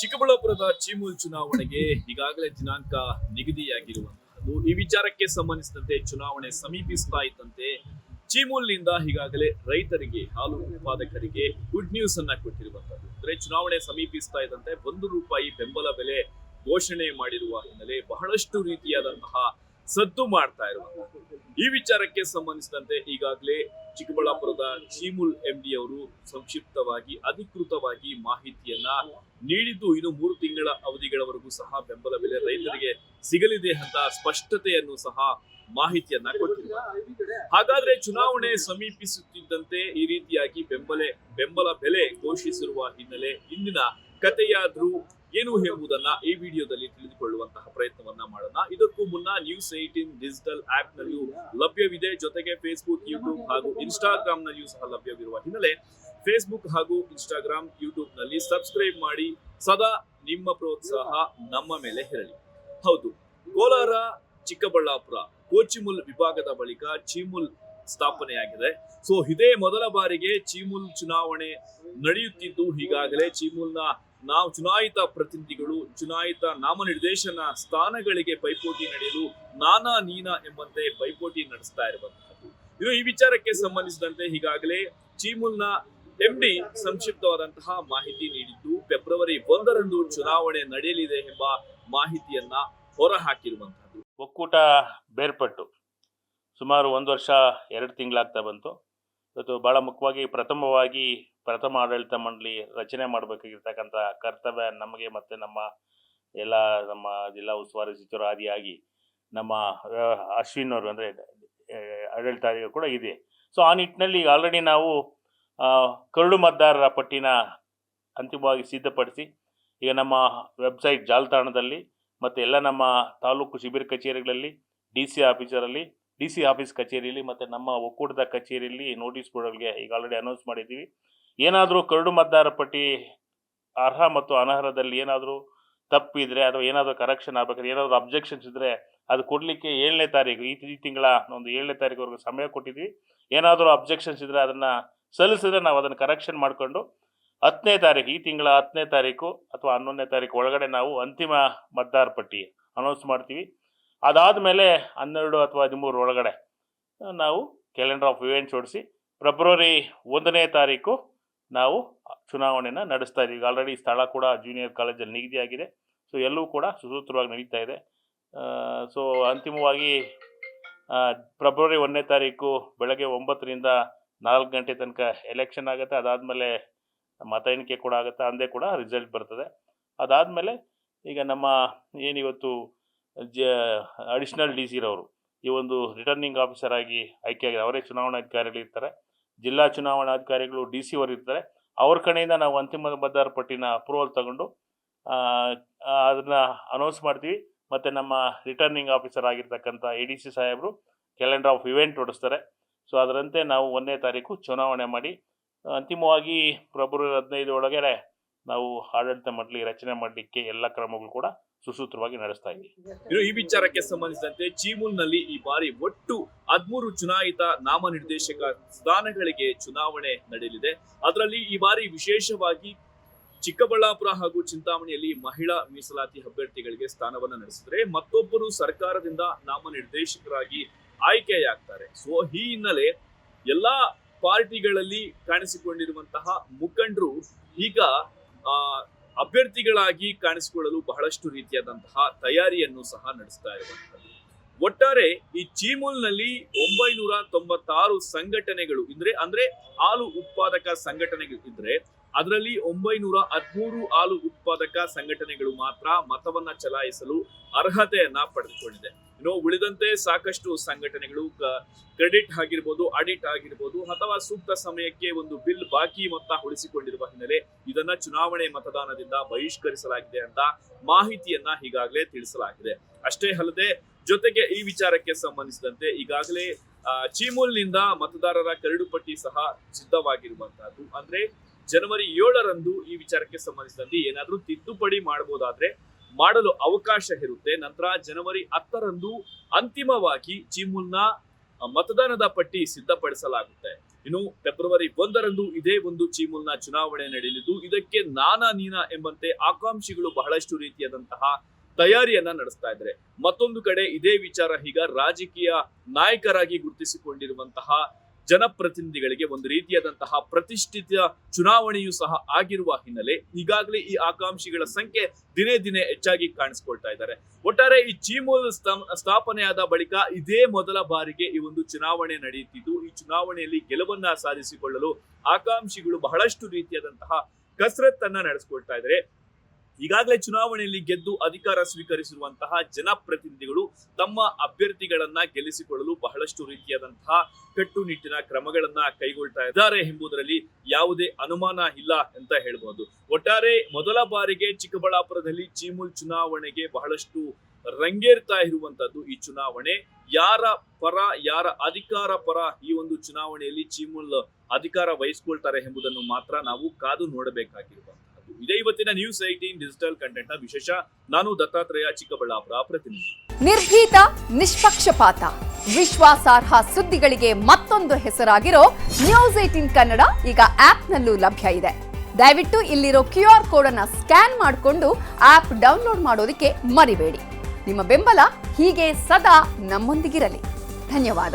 ಚಿಕ್ಕಬಳ್ಳಾಪುರದ ಚೀಮೂಲ್ ಚುನಾವಣೆಗೆ ಈಗಾಗಲೇ ದಿನಾಂಕ ನಿಗದಿಯಾಗಿರುವಂತಹದ್ದು. ಈ ವಿಚಾರಕ್ಕೆ ಸಂಬಂಧಿಸಿದಂತೆ ಚುನಾವಣೆ ಸಮೀಪಿಸ್ತಾ ಇದ್ದಂತೆ ಚೀಮೂಲ್ನಿಂದ ಈಗಾಗಲೇ ರೈತರಿಗೆ, ಹಾಲು ಉತ್ಪಾದಕರಿಗೆ ಗುಡ್ ನ್ಯೂಸ್ ಅನ್ನ ಕೊಟ್ಟಿರುವಂತದ್ದು. ಅಂದ್ರೆ ಚುನಾವಣೆ ಸಮೀಪಿಸ್ತಾ ಇದ್ದಂತೆ ₹1 ಬೆಂಬಲ ಬೆಲೆ ಘೋಷಣೆ ಮಾಡಿರುವ ಹಿನ್ನೆಲೆ ಬಹಳಷ್ಟು ರೀತಿಯಾದಂತಹ ಸದ್ದು ಮಾಡ್ತಾ ಇರುವಂತದ್ದು. ಈ ವಿಚಾರಕ್ಕೆ ಸಂಬಂಧಿಸಿದಂತೆ ಈಗಾಗಲೇ ಚಿಕ್ಕಬಳ್ಳಾಪುರದ ಚೀಮೂಲ್ ಎಂಡಿ ಅವರು ಸಂಕ್ಷಿಪ್ತವಾಗಿ ಅಧಿಕೃತವಾಗಿ ಮಾಹಿತಿಯನ್ನ ನೀಡಿದ್ದು, ಇನ್ನು 3 ತಿಂಗಳ ಅವಧಿಗಳವರೆಗೂ ಸಹ ಬೆಂಬಲ ಬೆಲೆ ರೈತರಿಗೆ ಸಿಗಲಿದೆ ಅಂತ ಸ್ಪಷ್ಟತೆಯನ್ನು ಸಹ ಮಾಹಿತಿಯನ್ನ ಕೊಟ್ಟಿದ್ದಾರೆ. ಹಾಗಾದ್ರೆ ಚುನಾವಣೆ ಸಮೀಪಿಸುತ್ತಿದ್ದಂತೆ ಈ ರೀತಿಯಾಗಿ ಬೆಂಬಲ ಬೆಲೆ ಘೋಷಿಸಿರುವ ಹಿನ್ನೆಲೆ ಇಂದಿನ ಕಥೆಯಾದ್ರೂ ಏನು ಎಂಬುದನ್ನ ಈ ವಿಡಿಯೋದಲ್ಲಿ ತಿಳಿದುಕೊಳ್ಳುವಂತಹ ಪ್ರಯತ್ನವನ್ನ ಮಾಡೋಣ. ಇದಕ್ಕೂ ಮುನ್ನ News18 ಡಿಜಿಟಲ್ ಆಪ್ ನಲ್ಲಿಯೂ ಲಭ್ಯವಿದೆ. ಜೊತೆಗೆ ಫೇಸ್ಬುಕ್, ಯೂಟ್ಯೂಬ್ ಹಾಗೂ ಇನ್ಸ್ಟಾಗ್ರಾಮ್ ನಲ್ಲಿಯೂ ಸಹ ಲಭ್ಯವಿರುವ ಹಿನ್ನೆಲೆ ಫೇಸ್ಬುಕ್ ಹಾಗೂ ಇನ್ಸ್ಟಾಗ್ರಾಮ್, ಯೂಟ್ಯೂಬ್ ನಲ್ಲಿ ಸಬ್ಸ್ಕ್ರೈಬ್ ಮಾಡಿ. ಸದಾ ನಿಮ್ಮ ಪ್ರೋತ್ಸಾಹ ನಮ್ಮ ಮೇಲೆ ಇರಲಿ. ಹೌದು, ಕೋಲಾರ ಚಿಕ್ಕಬಳ್ಳಾಪುರ ಕೋಚಿಮುಲ್ ವಿಭಾಗದ ಬಳಿಕ ಚೀಮೂಲ್ ಸ್ಥಾಪನೆಯಾಗಿದೆ. ಸೊ ಇದೇ ಮೊದಲ ಬಾರಿಗೆ ಚೀಮೂಲ್ ಚುನಾವಣೆ ನಡೆಯುತ್ತಿದ್ದು, ಈಗಾಗಲೇ ಚೀಮೂಲ್ನ ನಾವು ಚುನಾಯಿತ ಪ್ರತಿನಿಧಿಗಳು ಚುನಾಯಿತ ನಾಮನಿರ್ದೇಶನ ಸ್ಥಾನಗಳಿಗೆ ಪೈಪೋಟಿ ನಡೆಯಲು ನಾನಾ ನೀನಾ ಎಂಬಂತೆ ಪೈಪೋಟಿ ನಡೆಸ್ತಾ ಇರುವಂತಹದ್ದು. ಇನ್ನು ಈ ವಿಚಾರಕ್ಕೆ ಸಂಬಂಧಿಸಿದಂತೆ ಈಗಾಗಲೇ ಚೀಮೂಲ್ನ ಎಂಡಿ ಸಂಕ್ಷಿಪ್ತವಾದಂತಹ ಮಾಹಿತಿ ನೀಡಿದ್ದು, ಫೆಬ್ರವರಿ 1ರಂದು ಚುನಾವಣೆ ನಡೆಯಲಿದೆ ಎಂಬ ಮಾಹಿತಿಯನ್ನ ಹೊರಹಾಕಿರುವಂತಹದ್ದು. ಒಕ್ಕೂಟ ಬೇರ್ಪಟ್ಟು ಸುಮಾರು 1 ವರ್ಷ 2 ತಿಂಗಳಾಗ್ತಾ ಬಂತು. ಇವತ್ತು ಬಹಳ ಮುಖ್ಯವಾಗಿ ಪ್ರಥಮ ಆಡಳಿತ ಮಂಡಳಿ ರಚನೆ ಮಾಡಬೇಕಾಗಿರ್ತಕ್ಕಂಥ ಕರ್ತವ್ಯ ನಮಗೆ ಮತ್ತು ನಮ್ಮ ಜಿಲ್ಲಾ ಉಸ್ತುವಾರಿ ಸಚಿವರು ಆದಿಯಾಗಿ ನಮ್ಮ ಅಶ್ವಿನ್ ಅವರು ಅಂದರೆ ಆಡಳಿತಾಧಿಕಾರಿ ಕೂಡ ಇದೆ. ಸೊ ಆ ನಿಟ್ಟಿನಲ್ಲಿ ಈಗ ಆಲ್ರೆಡಿ ನಾವು ಕರಡು ಮತದಾರರ ಪಟ್ಟಿನ ಅಂತಿಮವಾಗಿ ಸಿದ್ಧಪಡಿಸಿ ಈಗ ನಮ್ಮ ವೆಬ್ಸೈಟ್ ಜಾಲತಾಣದಲ್ಲಿ ಮತ್ತು ಎಲ್ಲ ನಮ್ಮ ತಾಲೂಕು ಶಿಬಿರ ಕಚೇರಿಗಳಲ್ಲಿ, ಡಿ ಸಿ ಆಫೀಸ್ ಕಚೇರಿಯಲ್ಲಿ ಮತ್ತು ನಮ್ಮ ಒಕ್ಕೂಟದ ಕಚೇರಿಯಲ್ಲಿ ನೋಟಿಸ್ ಬೋರ್ಡ್ಗಳಿಗೆ ಈಗ ಆಲ್ರೆಡಿ ಅನೌನ್ಸ್ ಮಾಡಿದ್ದೀವಿ. ಏನಾದರೂ ಕರಡು ಮತದಾರ ಪಟ್ಟಿ ಅರ್ಹ ಮತ್ತು ಅನರ್ಹದಲ್ಲಿ ಏನಾದರೂ ತಪ್ಪಿದ್ರೆ ಅಥವಾ ಏನಾದರೂ ಕರೆಕ್ಷನ್ ಆಗಬೇಕಾದ್ರೆ ಏನಾದರೂ ಅಬ್ಜೆಕ್ಷನ್ಸ್ ಇದ್ದರೆ ಅದು ಕೊಡಲಿಕ್ಕೆ 7ನೇ ತಾರೀಕು ಈ ತಿಂಗಳ 7ನೇ ತಾರೀಕುವರೆಗೂ ಸಮಯ ಕೊಟ್ಟಿದ್ವಿ. ಏನಾದರೂ ಅಬ್ಜೆಕ್ಷನ್ಸ್ ಇದ್ದರೆ ಅದನ್ನು ಸಲ್ಲಿಸಿದ್ರೆ ನಾವು ಅದನ್ನು ಕರೆಕ್ಷನ್ ಮಾಡಿಕೊಂಡು 10ನೇ ತಾರೀಕು, ಈ ತಿಂಗಳ 10ನೇ ತಾರೀಕು ಅಥವಾ 11ನೇ ತಾರೀಕು ಒಳಗಡೆ ನಾವು ಅಂತಿಮ ಮತದಾರ ಪಟ್ಟಿ ಅನೌನ್ಸ್ ಮಾಡ್ತೀವಿ. ಅದಾದ ಮೇಲೆ 12 ಅಥವಾ 13 ಒಳಗಡೆ ನಾವು ಕ್ಯಾಲೆಂಡರ್ ಆಫ್ ಇವೆಂಟ್ಸ್ ಹೊಡಿಸಿ ಫೆಬ್ರವರಿ 1ನೇ ತಾರೀಕು ನಾವು ಚುನಾವಣೆಯನ್ನು ನಡೆಸ್ತಾ ಇದ್ದೀವಿ. ಆಲ್ರೆಡಿ ಸ್ಥಳ ಕೂಡ ಜೂನಿಯರ್ ಕಾಲೇಜಲ್ಲಿ ನಿಗದಿಯಾಗಿದೆ. ಸೊ ಎಲ್ಲವೂ ಕೂಡ ಸುಸೂತ್ರವಾಗಿ ನಡೀತಾ ಇದೆ. ಸೊ ಅಂತಿಮವಾಗಿ ಫೆಬ್ರವರಿ 1ನೇ ತಾರೀಕು ಬೆಳಗ್ಗೆ 9ರಿಂದ 4 ಗಂಟೆ ತನಕ ಎಲೆಕ್ಷನ್ ಆಗುತ್ತೆ. ಅದಾದಮೇಲೆ ಮತ ಎಣಿಕೆ ಕೂಡ ಆಗುತ್ತೆ, ಅಂದೇ ಕೂಡ ರಿಸಲ್ಟ್ ಬರ್ತದೆ. ಅದಾದಮೇಲೆ ಈಗ ನಮ್ಮ ಏನಿವತ್ತು ಅಡಿಷನಲ್ ಡಿ ಸಿ ರವರು ಈ ಒಂದು ರಿಟರ್ನಿಂಗ್ ಆಫೀಸರ್ ಆಗಿ ಆಯ್ಕೆಯಾಗಿದೆ. ಅವರೇ ಚುನಾವಣಾಧಿಕಾರಿಗಳಿರ್ತಾರೆ. ಜಿಲ್ಲಾ ಚುನಾವಣಾಧಿಕಾರಿಗಳು ಡಿ ಸಿ ಅವರು ಇರ್ತಾರೆ. ಅವ್ರ ಕಡೆಯಿಂದ ನಾವು ಅಂತಿಮ ಮತದಾರ ಪಟ್ಟಿನ ಅಪ್ರೂವಲ್ ತಗೊಂಡು ಅದನ್ನು ಅನೌನ್ಸ್ ಮಾಡ್ತೀವಿ. ಮತ್ತು ನಮ್ಮ ರಿಟರ್ನಿಂಗ್ ಆಫೀಸರ್ ಆಗಿರ್ತಕ್ಕಂಥ ADC ಸಾಹೇಬರು ಕ್ಯಾಲೆಂಡರ್ ಆಫ್ ಇವೆಂಟ್ ಹೊಡಿಸ್ತಾರೆ. ಸೊ ಅದರಂತೆ ನಾವು 1ನೇ ತಾರೀಕು ಚುನಾವಣೆ ಮಾಡಿ ಅಂತಿಮವಾಗಿ ಫೆಬ್ರವರಿ 15 ಒಳಗಡೆ ನಾವು ಆಡಳಿತ ಮಂಡಳಿ ರಚನೆ ಮಾಡಲಿಕ್ಕೆ ಎಲ್ಲ ಕ್ರಮಗಳು ಕೂಡ ಸುಸೂತ್ರವಾಗಿ ನಡೆಸ್ತಾ ಇದ್ದೀವಿ. ಇನ್ನು ಈ ವಿಚಾರಕ್ಕೆ ಸಂಬಂಧಿಸಿದಂತೆ ಚೀಮೂಲ್ನಲ್ಲಿ ಈ ಬಾರಿ ಒಟ್ಟು 13 ಚುನಾಯಿತ ನಾಮನಿರ್ದೇಶಕ ಸ್ಥಾನಗಳಿಗೆ ಚುನಾವಣೆ ನಡೆಯಲಿದೆ. ಅದರಲ್ಲಿ ಈ ಬಾರಿ ವಿಶೇಷವಾಗಿ ಚಿಕ್ಕಬಳ್ಳಾಪುರ ಹಾಗೂ ಚಿಂತಾಮಣಿಯಲ್ಲಿ ಮಹಿಳಾ ಮೀಸಲಾತಿ ಅಭ್ಯರ್ಥಿಗಳಿಗೆ ಸ್ಥಾನವನ್ನ ನಡೆಸಿದರೆ ಮತ್ತೊಬ್ಬರು ಸರ್ಕಾರದಿಂದ ನಾಮನಿರ್ದೇಶಕರಾಗಿ ಆಯ್ಕೆಯಾಗ್ತಾರೆ. ಸೊ ಈ ಹಿನ್ನೆಲೆ ಎಲ್ಲಾ ಪಾರ್ಟಿಗಳಲ್ಲಿ ಕಾಣಿಸಿಕೊಂಡಿರುವಂತಹ ಮುಖಂಡರು ಈಗ ಅಭ್ಯರ್ಥಿಗಳಾಗಿ ಕಾಣಿಸಿಕೊಳ್ಳಲು ಬಹಳಷ್ಟು ರೀತಿಯಾದಂತಹ ತಯಾರಿಯನ್ನು ಸಹ ನಡೆಸ್ತಾ ಇರುವಂತದ್ದು. ಒಟ್ಟಾರೆ ಈ ಚೀಮೂಲ್ನಲ್ಲಿ 996 ಸಂಘಟನೆಗಳು ಅಂದ್ರೆ ಹಾಲು ಉತ್ಪಾದಕ ಸಂಘಟನೆಗಳು ಇದ್ರೆ ಅದರಲ್ಲಿ 913 ಹಾಲು ಉತ್ಪಾದಕ ಸಂಘಟನೆಗಳು ಮಾತ್ರ ಮತವನ್ನ ಚಲಾಯಿಸಲು ಅರ್ಹತೆಯನ್ನ ಪಡೆದುಕೊಂಡಿದೆ. ಇನ್ನು ಉಳಿದಂತೆ ಸಾಕಷ್ಟು ಸಂಘಟನೆಗಳು ಕ್ರೆಡಿಟ್ ಆಗಿರ್ಬೋದು, ಆಡಿಟ್ ಆಗಿರ್ಬೋದು ಅಥವಾ ಸೂಕ್ತ ಸಮಯಕ್ಕೆ ಒಂದು ಬಿಲ್ ಬಾಕಿ ಮೊತ್ತ ಉಳಿಸಿಕೊಂಡಿರುವ ಹಿನ್ನೆಲೆ ಇದನ್ನ ಚುನಾವಣೆ ಮತದಾನದಿಂದ ಬಹಿಷ್ಕರಿಸಲಾಗಿದೆ ಅಂತ ಮಾಹಿತಿಯನ್ನ ಈಗಾಗಲೇ ತಿಳಿಸಲಾಗಿದೆ. ಅಷ್ಟೇ ಅಲ್ಲದೆ ಜೊತೆಗೆ ಈ ವಿಚಾರಕ್ಕೆ ಸಂಬಂಧಿಸಿದಂತೆ ಈಗಾಗಲೇ ಚೀಮೂಲ್ನಿಂದ ಮತದಾರರ ಕರಡು ಪಟ್ಟಿ ಸಹ ಸಿದ್ಧವಾಗಿರುವಂತಹದ್ದು. ಅಂದ್ರೆ ಜನವರಿ 7ರಂದು ಈ ವಿಚಾರಕ್ಕೆ ಸಂಬಂಧಿಸಿದಂತೆ ಏನಾದ್ರೂ ತಿದ್ದುಪಡಿ ಮಾಡಬಹುದಾದ್ರೆ ಮಾಡಲು ಅವಕಾಶ ಇರುತ್ತೆ. ನಂತರ ಜನವರಿ 10ರಂದು ಅಂತಿಮವಾಗಿ ಚೀಮೂಲ್ನ ಮತದಾನದ ಪಟ್ಟಿ ಸಿದ್ಧಪಡಿಸಲಾಗುತ್ತೆ. ಇನ್ನು ಫೆಬ್ರವರಿ 1ರಂದು ಇದೇ ಒಂದು ಚೀಮೂಲ್ನ ಚುನಾವಣೆ ನಡೆಯಲಿದ್ದು ಇದಕ್ಕೆ ನಾನಾ ನೀನಾ ಎಂಬಂತೆ ಆಕಾಂಕ್ಷಿಗಳು ಬಹಳಷ್ಟು ರೀತಿಯಾದಂತಹ ತಯಾರಿಯನ್ನ ನಡೆಸ್ತಾ ಇದ್ದಾರೆ. ಮತ್ತೊಂದು ಕಡೆ ಇದೇ ವಿಚಾರ ಈಗ ರಾಜಕೀಯ ನಾಯಕರಾಗಿ ಗುರುತಿಸಿಕೊಂಡಿರುವಂತಹ ಜನಪ್ರತಿನಿಧಿಗಳಿಗೆ ಒಂದು ರೀತಿಯಾದಂತಹ ಪ್ರತಿಷ್ಠಿತ ಚುನಾವಣೆಯೂ ಸಹ ಆಗಿರುವ ಹಿನ್ನೆಲೆ ಈಗಾಗಲೇ ಈ ಆಕಾಂಕ್ಷಿಗಳ ಸಂಖ್ಯೆ ದಿನೇ ದಿನೇ ಹೆಚ್ಚಾಗಿ ಕಾಣಿಸ್ಕೊಳ್ತಾ ಇದ್ದಾರೆ. ಒಟ್ಟಾರೆ ಈ ಚೀಮೂಲ್ ಸ್ಥಾಪನೆಯಾದ ಬಳಿಕ ಇದೇ ಮೊದಲ ಬಾರಿಗೆ ಈ ಒಂದು ಚುನಾವಣೆ ನಡೆಯುತ್ತಿದ್ದು ಈ ಚುನಾವಣೆಯಲ್ಲಿ ಗೆಲುವನ್ನ ಸಾಧಿಸಿಕೊಳ್ಳಲು ಆಕಾಂಕ್ಷಿಗಳು ಬಹಳಷ್ಟು ರೀತಿಯಾದಂತಹ ಕಸರತ್ತನ್ನ ನಡೆಸಿಕೊಳ್ತಾ ಇದ್ದಾರೆ. ಈಗಾಗಲೇ ಚುನಾವಣೆಯಲ್ಲಿ ಗೆದ್ದು ಅಧಿಕಾರ ಸ್ವೀಕರಿಸಿರುವಂತಹ ಜನಪ್ರತಿನಿಧಿಗಳು ತಮ್ಮ ಅಭ್ಯರ್ಥಿಗಳನ್ನ ಗೆಲ್ಲಿಸಿಕೊಳ್ಳಲು ಬಹಳಷ್ಟು ರೀತಿಯಾದಂತಹ ಕಟ್ಟುನಿಟ್ಟಿನ ಕ್ರಮಗಳನ್ನ ಕೈಗೊಳ್ತಾ ಇದ್ದಾರೆ ಎಂಬುದರಲ್ಲಿ ಯಾವುದೇ ಅನುಮಾನ ಇಲ್ಲ ಅಂತ ಹೇಳ್ಬಹುದು. ಒಟ್ಟಾರೆ ಮೊದಲ ಬಾರಿಗೆ ಚಿಕ್ಕಬಳ್ಳಾಪುರದಲ್ಲಿ ಚೀಮೂಲ್ ಚುನಾವಣೆಗೆ ಬಹಳಷ್ಟು ರಂಗೇರ್ತಾ ಇರುವಂತದ್ದು ಈ ಚುನಾವಣೆ. ಯಾರ ಪರ ಯಾರ ಅಧಿಕಾರ ಪರ ಈ ಒಂದು ಚುನಾವಣೆಯಲ್ಲಿ ಚೀಮೂಲ್ ಅಧಿಕಾರ ವಹಿಸಿಕೊಳ್ತಾರೆ ಎಂಬುದನ್ನು ಮಾತ್ರ ನಾವು ಕಾದು ನೋಡಬೇಕಾಗಿರುವಂತದ್ದು. ಇದೇ ಇವತ್ತಿನ ನ್ಯೂಸ್ 18 ಡಿಜಿಟಲ್ ಕಂಟೆಂಟ್ ನ ವಿಶೇಷ. ನಾನು ದತ್ತಾತ್ರೇಯ, ಚಿಕ್ಕಬಳ್ಳಾಪುರ ಪ್ರತಿನಿಧಿ. ನಿರ್ಭೀತ, ನಿಷ್ಪಕ್ಷಪಾತ, ವಿಶ್ವಾಸಾರ್ಹ ಸುದ್ದಿಗಳಿಗೆ ಮತ್ತೊಂದು ಹೆಸರಾಗಿರೋ ನ್ಯೂಸ್ 18 ಕನ್ನಡ ಈಗ ಆಪ್ನಲ್ಲೂ ಲಭ್ಯ ಇದೆ. ದಯವಿಟ್ಟು ಇಲ್ಲಿರೋ QR ಕೋಡ್ ಅನ್ನ ಸ್ಕ್ಯಾನ್ ಮಾಡಿಕೊಂಡು ಆಪ್ ಡೌನ್ಲೋಡ್ ಮಾಡೋದಕ್ಕೆ ಮರಿಬೇಡಿ. ನಿಮ್ಮ ಬೆಂಬಲ ಹೀಗೆ ಸದಾ ನಮ್ಮೊಂದಿಗಿರಲಿ. ಧನ್ಯವಾದ.